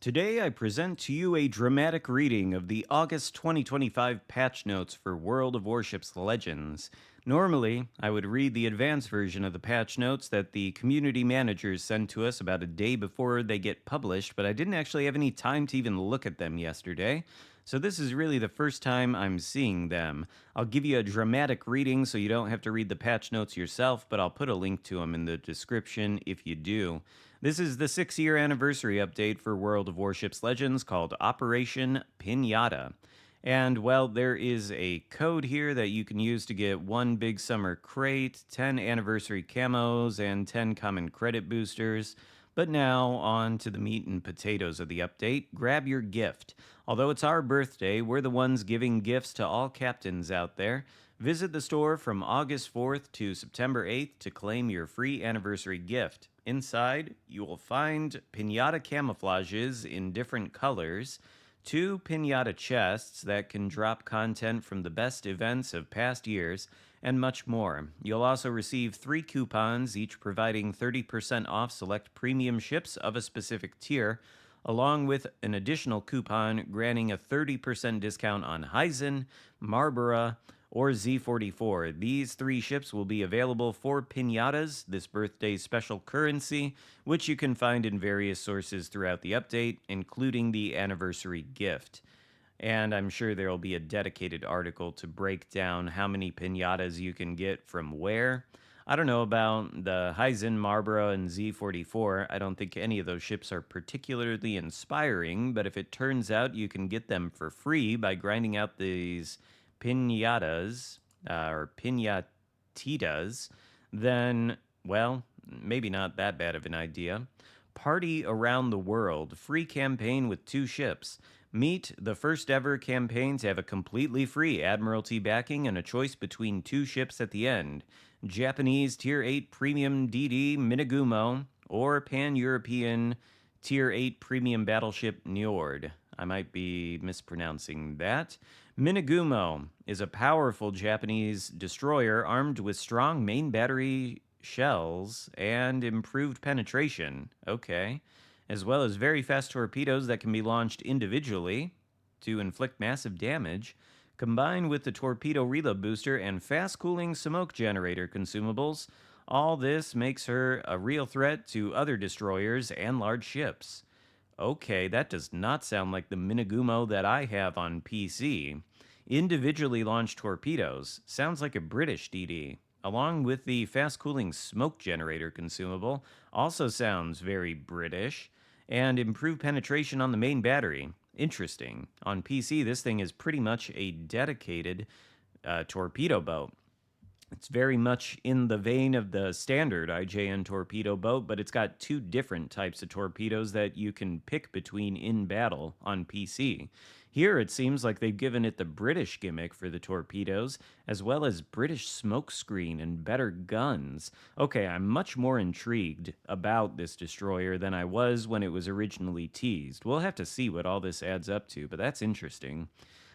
Today, I present to you a dramatic reading of the August 2025 patch notes for World of Warships Legends. Normally, I would read the advanced version of the patch notes that the community managers send to us about a day before they get published, but I didn't actually have any time to even look at them yesterday. So, this is really the first time I'm seeing them. I'll give you a dramatic reading so you don't have to read the patch notes yourself, but I'll put a link to them in the description if you do. This is the 6-year anniversary update for World of Warships Legends called Operation Pinata. And, well, there is a code here that you can use to get 1 Big Summer Crate, 10 anniversary camos, and 10 common credit boosters. But now, on to the meat and potatoes of the update. Grab your gift. Although it's our birthday, we're the ones giving gifts to all captains out there. Visit the store from August 4th to September 8th to claim your free anniversary gift. Inside, you will find pinata camouflages in different colors, 2 pinata chests that can drop content from the best events of past years, and much more. You'll also receive 3 coupons, each providing 30% off select premium ships of a specific tier, along with an additional coupon granting a 30% discount on Hyzen, Marlborough, or Z44. These 3 ships will be available for pinatas, this birthday special currency, which you can find in various sources throughout the update, including the anniversary gift. And I'm sure there will be a dedicated article to break down how many pinatas you can get from where. I don't know about the Hyzen, Marlborough, and Z44. I don't think any of those ships are particularly inspiring, but if it turns out you can get them for free by grinding out these pinatas or pinatitas, then, well, maybe not that bad of an idea. Party Around the World, free campaign with 2 ships. Meet the first ever campaign to have a completely free Admiralty backing and a choice between 2 ships at the end. Japanese Tier 8 Premium DD Minagumo or Pan-European Tier 8 Premium Battleship Njord. I might be mispronouncing that. Minagumo is a powerful Japanese destroyer armed with strong main battery shells and improved penetration. Okay. As well as very fast torpedoes that can be launched individually to inflict massive damage, combined with the torpedo reload booster and fast cooling smoke generator consumables. All this makes her a real threat to other destroyers and large ships. Okay, that does not sound like the Minagumo that I have on PC. Individually launched torpedoes sounds like a British DD, along with the fast cooling smoke generator consumable, also sounds very British, and improved penetration on the main battery. Interesting. On PC, this thing is pretty much a dedicated torpedo boat. It's very much in the vein of the standard IJN torpedo boat, but it's got 2 different types of torpedoes that you can pick between in battle on PC. Here, it seems like they've given it the British gimmick for the torpedoes, as well as British smokescreen and better guns. Okay, I'm much more intrigued about this destroyer than I was when it was originally teased. We'll have to see what all this adds up to, but that's interesting.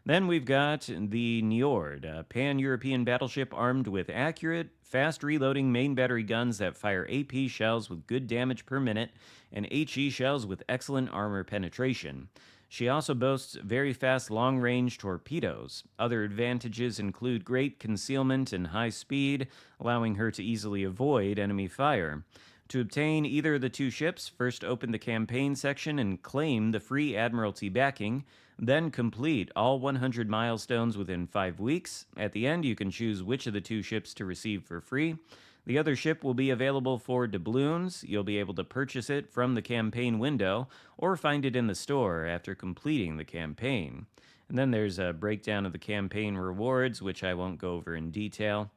Then we've got the Njord, a pan-European battleship armed with accurate, fast reloading main battery guns that fire AP shells with good damage per minute and HE shells with excellent armor penetration. She also boasts very fast long-range torpedoes. Other advantages include great concealment and high speed, allowing her to easily avoid enemy fire. To obtain either of the 2 ships, first open the campaign section and claim the free Admiralty backing, then complete all 100 milestones within 5 weeks. At the end, you can choose which of the 2 ships to receive for free. The other ship will be available for doubloons. You'll be able to purchase it from the campaign window or find it in the store after completing the campaign. And then there's a breakdown of the campaign rewards, which I won't go over in detail.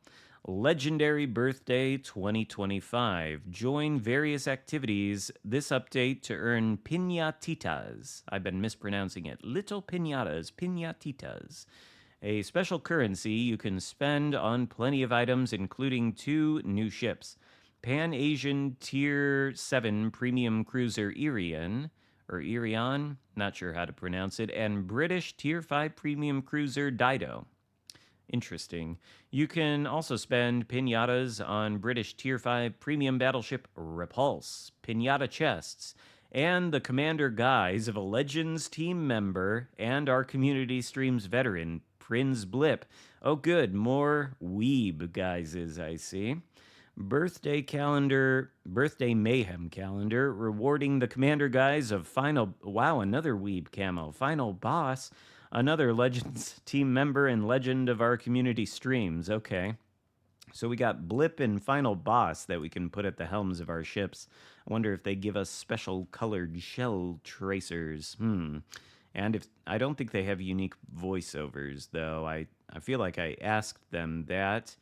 Legendary Birthday 2025. Join various activities this update to earn pinatitas. I've been mispronouncing it. Little pinatas, pinatitas. A special currency you can spend on plenty of items, including 2 new ships. Pan-Asian Tier 7 Premium Cruiser Irion, not sure how to pronounce it, and British Tier 5 Premium Cruiser Dido. Interesting. You can also spend pinatas on British Tier 5 premium battleship Repulse, pinata chests, and the commander guise of a Legends team member and our community streams veteran, Prinz Blip. Oh, good, more weeb guises, I see. Birthday Mayhem calendar, rewarding the commander guys of Final. Wow, another weeb camo. Final Boss, another Legends team member and legend of our community streams. Okay. So we got Blip and Final Boss that we can put at the helms of our ships. I wonder if they give us special colored shell tracers. And if I don't think they have unique voiceovers though. I feel like I asked them that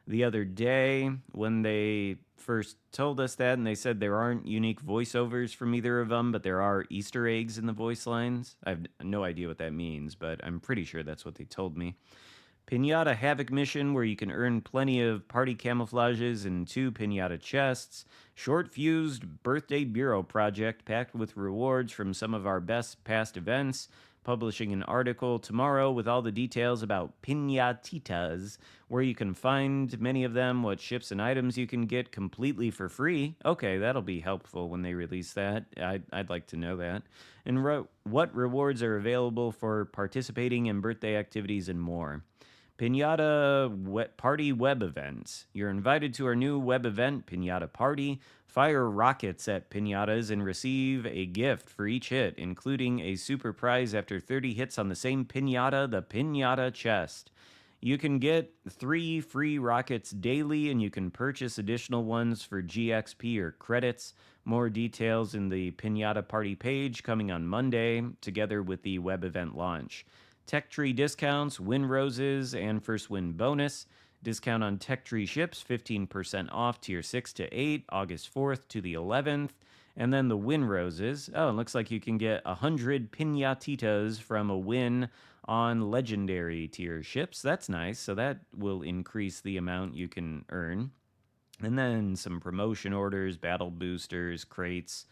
the other day when they first told us that, and they said there aren't unique voiceovers from either of them, but there are Easter eggs in the voice lines. I have no idea what that means, but I'm pretty sure that's what they told me. Pinata Havoc mission, where you can earn plenty of party camouflages and 2 pinata chests. Short fused birthday bureau project packed with rewards from some of our best past events. Publishing an article tomorrow with all the details about pinatitas, where you can find many of them, what ships and items you can get completely for free. Okay, that'll be helpful when they release that. I'd like to know that. And what rewards are available for participating in birthday activities and more. Party web events. You're invited to our new web event, Pinata Party. Fire rockets at pinatas and receive a gift for each hit, including a super prize after 30 hits on the same pinata, the Pinata Chest. You can get 3 free rockets daily, and you can purchase additional ones for GXP or credits. More details in the Pinata Party page coming on Monday, together with the web event launch. Tech Tree discounts, win roses, and first win bonus. Discount on Tech Tree ships, 15% off tier 6 to 8, August 4th to the 11th. And then the win roses. Oh, it looks like you can get 100 pinatitas from a win on legendary tier ships. That's nice. So that will increase the amount you can earn. And then some promotion orders, battle boosters, crates.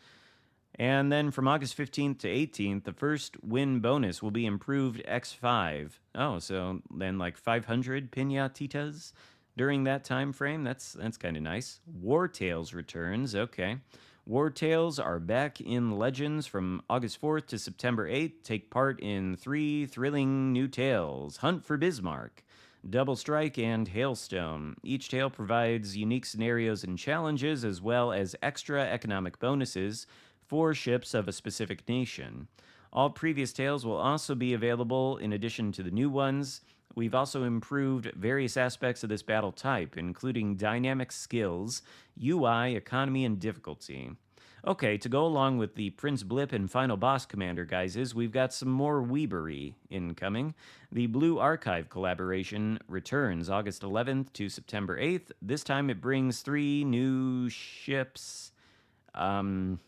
And then from August 15th to 18th, the first win bonus will be improved X5. Oh, so then like 500 pinatitas during that time frame. That's kind of nice. War Tales returns. Okay. War Tales are back in Legends from August 4th to September 8th. Take part in 3 thrilling new tales. Hunt for Bismarck, Double Strike, and Hailstone. Each tale provides unique scenarios and challenges, as well as extra economic bonuses for ships of a specific nation. All previous tales will also be available in addition to the new ones. We've also improved various aspects of this battle type, including dynamic skills, UI, economy, and difficulty. Okay, to go along with the Prince Blip and Final Boss Commander guises, we've got some more Weebery incoming. The Blue Archive collaboration returns August 11th to September 8th. This time it brings 3 new ships. Who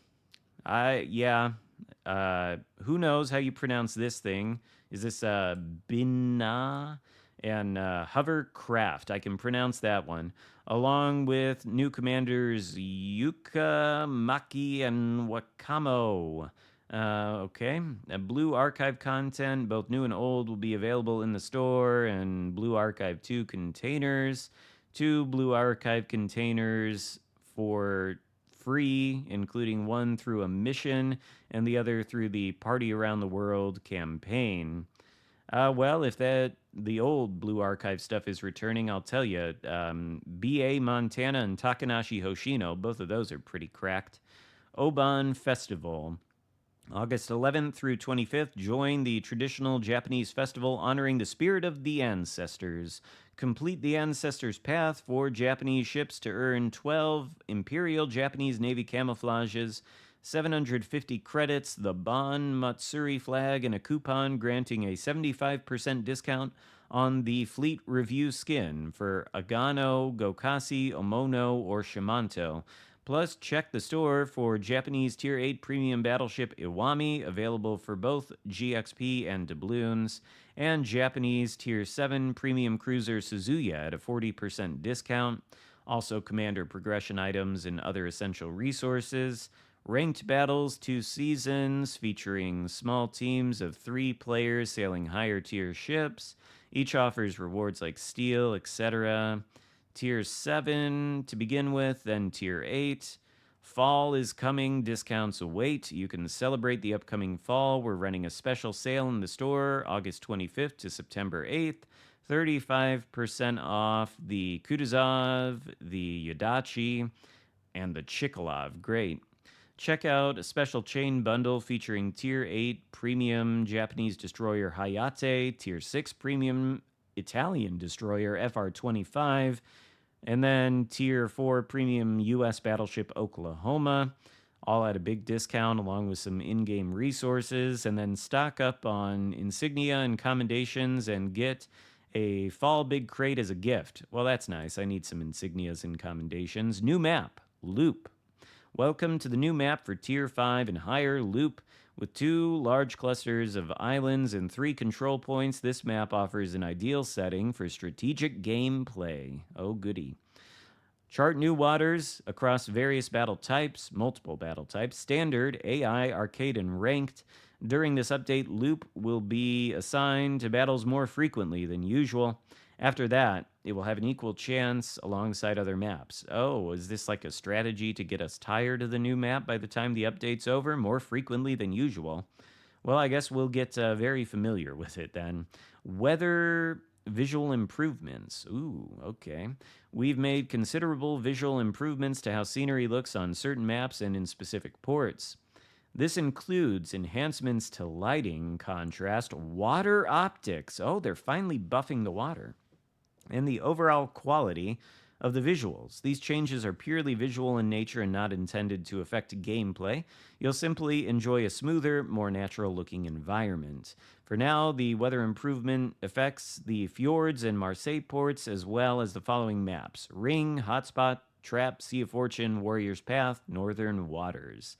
knows how you pronounce this thing? Is this Binna and Hovercraft? I can pronounce that one. Along with new commanders Yuka, Maki, and Wakamo. Okay. Blue Archive content, both new and old, will be available in the store, and Blue Archive 2 containers. 2 Blue Archive containers for free, including one through a mission and the other through the Party Around the World campaign. Well, if the old Blue Archive stuff is returning, I'll tell you. B.A. Montana and Takanashi Hoshino, both of those are pretty cracked. Obon Festival. August 11th through 25th, join the traditional Japanese festival honoring the spirit of the ancestors. Complete the Ancestors Path for Japanese ships to earn 12 Imperial Japanese Navy camouflages, 750 credits, the Bon Matsuri flag, and a coupon granting a 75% discount on the Fleet Review skin for Agano, Gokasi, Omono, or Shimanto. Plus, check the store for Japanese Tier 8 Premium Battleship Iwami, available for both GXP and doubloons, and Japanese Tier 7 Premium Cruiser Suzuya at a 40% discount. Also, Commander progression items and other essential resources. Ranked battles, 2 seasons, featuring small teams of 3 players sailing higher tier ships. Each offers rewards like steel, etc. Tier 7 to begin with, then Tier 8. Fall is coming, discounts await. You can celebrate the upcoming fall. We're running a special sale in the store August 25th to September 8th. 35% off the Kutuzov, the Yodachi, and the Chikolov. Great. Check out a special chain bundle featuring Tier 8 Premium Japanese Destroyer Hayate, Tier 6 Premium Italian Destroyer FR-25, and then Tier 4 Premium U.S. Battleship Oklahoma, all at a big discount along with some in-game resources. And then stock up on insignia and commendations and get a fall big crate as a gift. Well, that's nice. I need some insignias and commendations. New map, Loop. Welcome to the new map for Tier 5 and higher, Loop. With 2 large clusters of islands and 3 control points, this map offers an ideal setting for strategic gameplay. Oh, goody. Chart new waters across various battle types, multiple battle types, standard, AI, arcade, and ranked. During this update, Loop will be assigned to battles more frequently than usual. After that, it will have an equal chance alongside other maps. Oh, is this like a strategy to get us tired of the new map by the time the update's over, more frequently than usual? Well, I guess we'll get very familiar with it then. Weather visual improvements. Ooh, okay. We've made considerable visual improvements to how scenery looks on certain maps and in specific ports. This includes enhancements to lighting, contrast, water optics. Oh, they're finally buffing the water. And the overall quality of the visuals. These changes are purely visual in nature and not intended to affect gameplay. You'll simply enjoy a smoother, more natural-looking environment. For now, the weather improvement affects the fjords and Marseille ports as well as the following maps: Ring, Hotspot, Trap, Sea of Fortune, Warrior's Path, Northern Waters.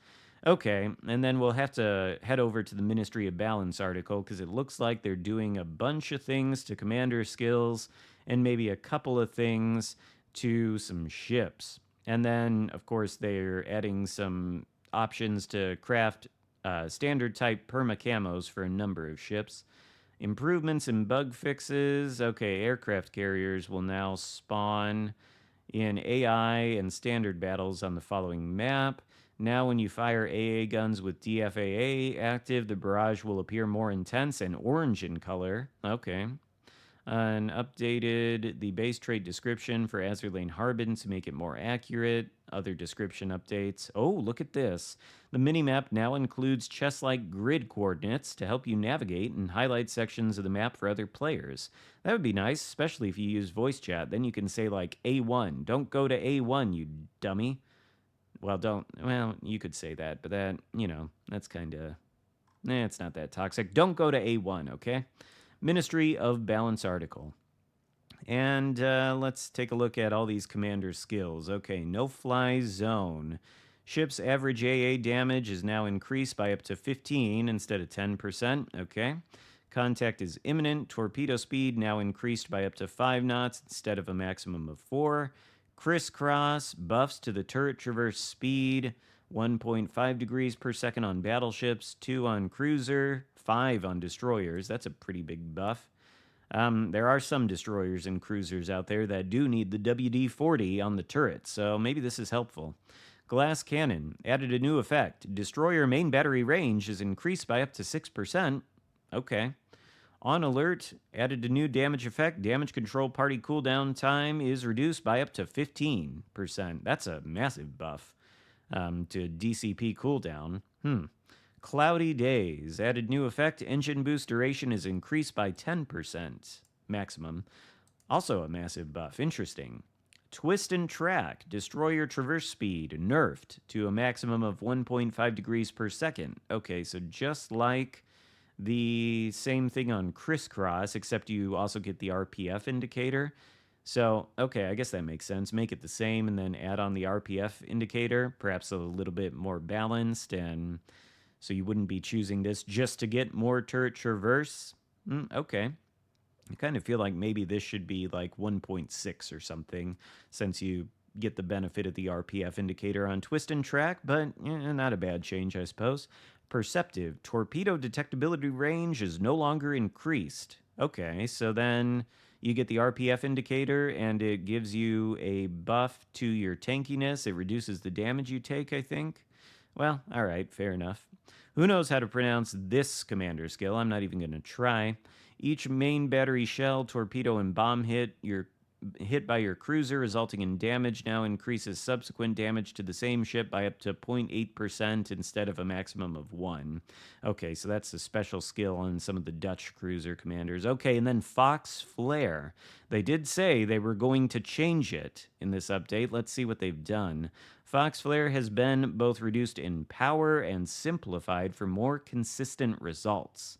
Okay, and then we'll have to head over to the Ministry of Balance article because it looks like they're doing a bunch of things to commander skills and maybe a couple of things to some ships. And then, of course, they're adding some options to craft standard type perma camos for a number of ships. Improvements and bug fixes. Okay, aircraft carriers will now spawn in AI and standard battles on the following map. Now, when you fire AA guns with DFAA active, the barrage will appear more intense and orange in color. Okay. And updated the base trait description for Azurlane Harbin to make it more accurate. Other description updates. Oh, look at this. The minimap now includes chess-like grid coordinates to help you navigate and highlight sections of the map for other players. That would be nice, especially if you use voice chat. Then you can say, like, A1. Don't go to A1, you dummy. Well, you could say that, but that, that's kind of, it's not that toxic. Don't go to A1, okay? Ministry of Balance article. And let's take a look at all these commander skills. Okay, no-fly zone. Ship's average AA damage is now increased by up to 15 instead of 10%. Okay. Contact is imminent. Torpedo speed now increased by up to 5 knots instead of a maximum of 4. Crisscross buffs to the turret traverse speed, 1.5 degrees per second on battleships, 2 on cruiser, 5 on destroyers. That's a pretty big buff. There are some destroyers and cruisers out there that do need the WD-40 on the turret, so maybe this is helpful. Glass cannon added a new effect. Destroyer main battery range is increased by up to 6%. Okay. On alert, added a new damage effect. Damage control party cooldown time is reduced by up to 15%. That's a massive buff to DCP cooldown. Cloudy days, added new effect. Engine boost duration is increased by 10% maximum. Also a massive buff. Interesting. Twist and track, destroyer traverse speed nerfed to a maximum of 1.5 degrees per second. Okay, so just like the same thing on crisscross, except you also get the RPF indicator. So, okay, I guess that makes sense. Make it the same and then add on the RPF indicator, perhaps a little bit more balanced, and so you wouldn't be choosing this just to get more turret traverse. Okay. I kind of feel like maybe this should be like 1.6 or something, since you get the benefit of the RPF indicator on twist and track, but not a bad change, I suppose. Perceptive. Torpedo detectability range is no longer increased. Okay, so then You get the RPF indicator, and it gives you a buff to your tankiness. It reduces the damage you take, I think. Well, all right, fair enough. Who knows how to pronounce this commander skill? I'm not even going to try. Each main battery shell, torpedo, and bomb hit by your cruiser, resulting in damage, now increases subsequent damage to the same ship by up to 0.8% instead of a maximum of 1. Okay, so that's a special skill on some of the Dutch cruiser commanders. Okay, and then Fox Flare. They did say they were going to change it in this update. Let's see what they've done. Fox Flare has been both reduced in power and simplified for more consistent results.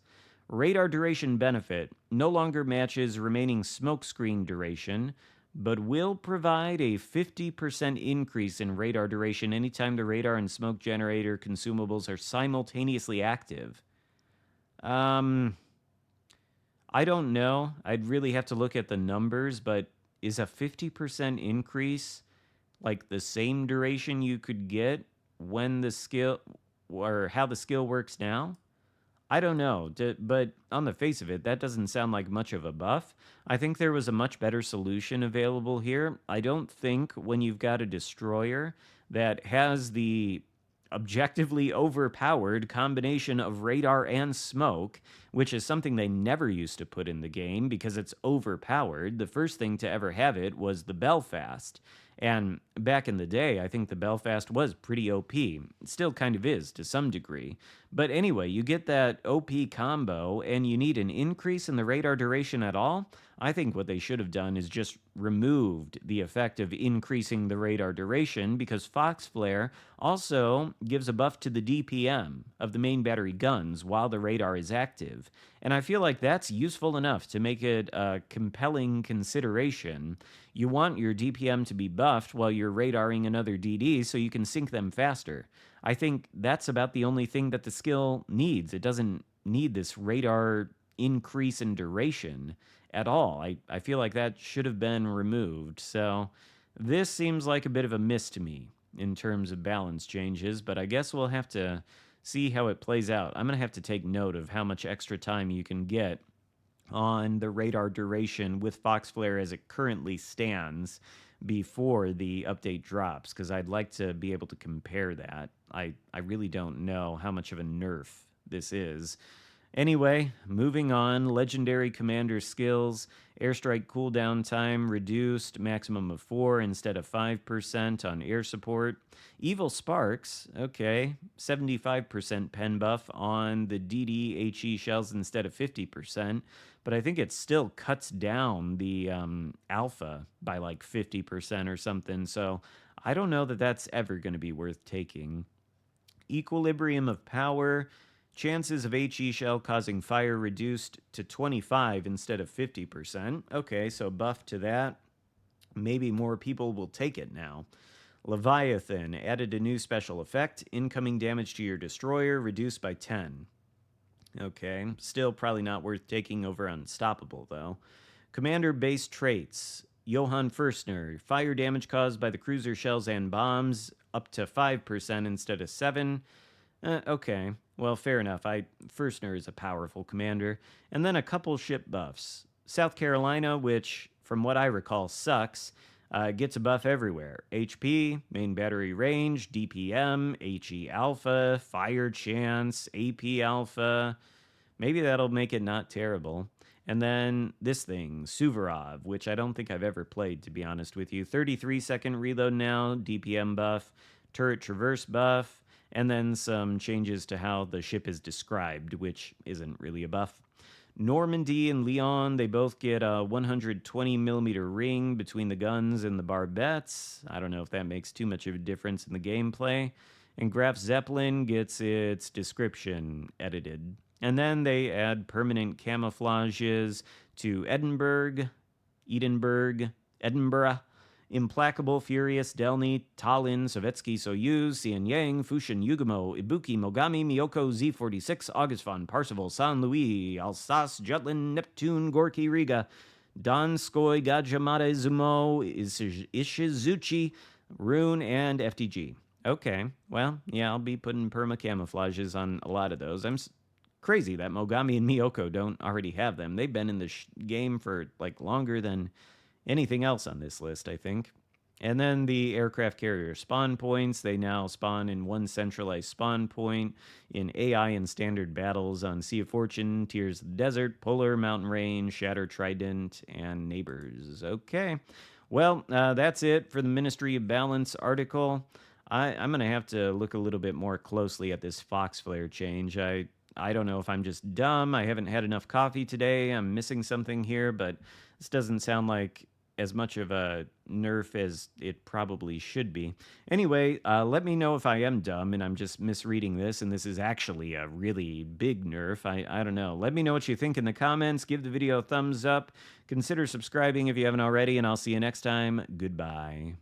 Radar duration benefit no longer matches remaining smokescreen duration, but will provide a 50% increase in radar duration anytime the radar and smoke generator consumables are simultaneously active. I don't know. I'd really have to look at the numbers, but is a 50% increase like the same duration you could get when the skill or how the skill works now? I don't know, but on the face of it, that doesn't sound like much of a buff. I think there was a much better solution available here. I don't think when you've got a destroyer that has the objectively overpowered combination of radar and smoke, which is something they never used to put in the game because it's overpowered. The first thing to ever have it was the Belfast. And back in the day, I think the Belfast was pretty OP. It still kind of is to some degree. But anyway, you get that OP combo and you need an increase in the radar duration at all. I think what they should have done is just removed the effect of increasing the radar duration because Fox Flare also gives a buff to the DPM of the main battery guns while the radar is active. And I feel like that's useful enough to make it a compelling consideration. You want your DPM to be buffed while you're radaring another DD so you can sink them faster. I think that's about the only thing that the skill needs. It doesn't need this radar increase in duration at all. I feel like that should have been removed. So this seems like a bit of a miss to me in terms of balance changes, but I guess we'll have to see how it plays out. I'm going to have to take note of how much extra time you can get on the radar duration with Fox Flare as it currently stands before the update drops, because I'd like to be able to compare that. I really don't know how much of a nerf this is. Anyway, moving on, legendary commander skills, airstrike cooldown time reduced, maximum of 4 instead of 5% on air support. Evil Sparks, okay, 75% pen buff on the DD shells instead of 50%, but I think it still cuts down the alpha by like 50% or something, so I don't know that that's ever going to be worth taking. Equilibrium of power, chances of HE shell causing fire reduced to 25 instead of 50%. Okay, so buff to that. Maybe more people will take it now. Leviathan added a new special effect. Incoming damage to your destroyer reduced by 10. Okay, still probably not worth taking over Unstoppable, though. Commander-based traits. Johann Furstner. Fire damage caused by the cruiser shells and bombs up to 5% instead of 7. Okay, well, fair enough. Furstner is a powerful commander. And then a couple ship buffs. South Carolina, which, from what I recall, sucks, gets a buff everywhere. HP, main battery range, DPM, HE alpha, fire chance, AP alpha. Maybe that'll make it not terrible. And then this thing, Suvorov, which I don't think I've ever played, to be honest with you. 33-second reload now, DPM buff, turret traverse buff, and then some changes to how the ship is described, which isn't really a buff. Normandy and Lyon, they both get a 120 millimeter ring between the guns and the barbettes. I don't know if that makes too much of a difference in the gameplay. And Graf Zeppelin gets its description edited. And then they add permanent camouflages to Edinburgh, Edinburgh, Implacable, Furious, Delny, Tallinn, Sovetski, Soyuz, Xianyang, Fushin, Yugamo, Ibuki, Mogami, Miyoko, Z46, August von Parseval, San Luis, Alsace, Jutland, Neptune, Gorky, Riga, Donskoy, Gajamata, Izumo, Ishizuchi, Rune, and FTG. Okay, well, yeah, I'll be putting perma camouflages on a lot of those. I'm Crazy that Mogami and Miyoko don't already have them. They've been in the game for like longer than anything else on this list, I think. And then the aircraft carrier spawn points. They now spawn in one centralized spawn point in AI and standard battles on Sea of Fortune, Tears of the Desert, Polar, Mountain Range, Shatter Trident, and Neighbors. Okay. Well, that's it for the Ministry of Balance article. I'm going to have to look a little bit more closely at this Fox Flare change. I don't know if I'm just dumb. I haven't had enough coffee today. I'm missing something here, but this doesn't sound like as much of a nerf as it probably should be. Anyway, let me know if I am dumb and I'm just misreading this and this is actually a really big nerf. I don't know. Let me know what you think in the comments. Give the video a thumbs up. Consider subscribing if you haven't already, and I'll see you next time. Goodbye.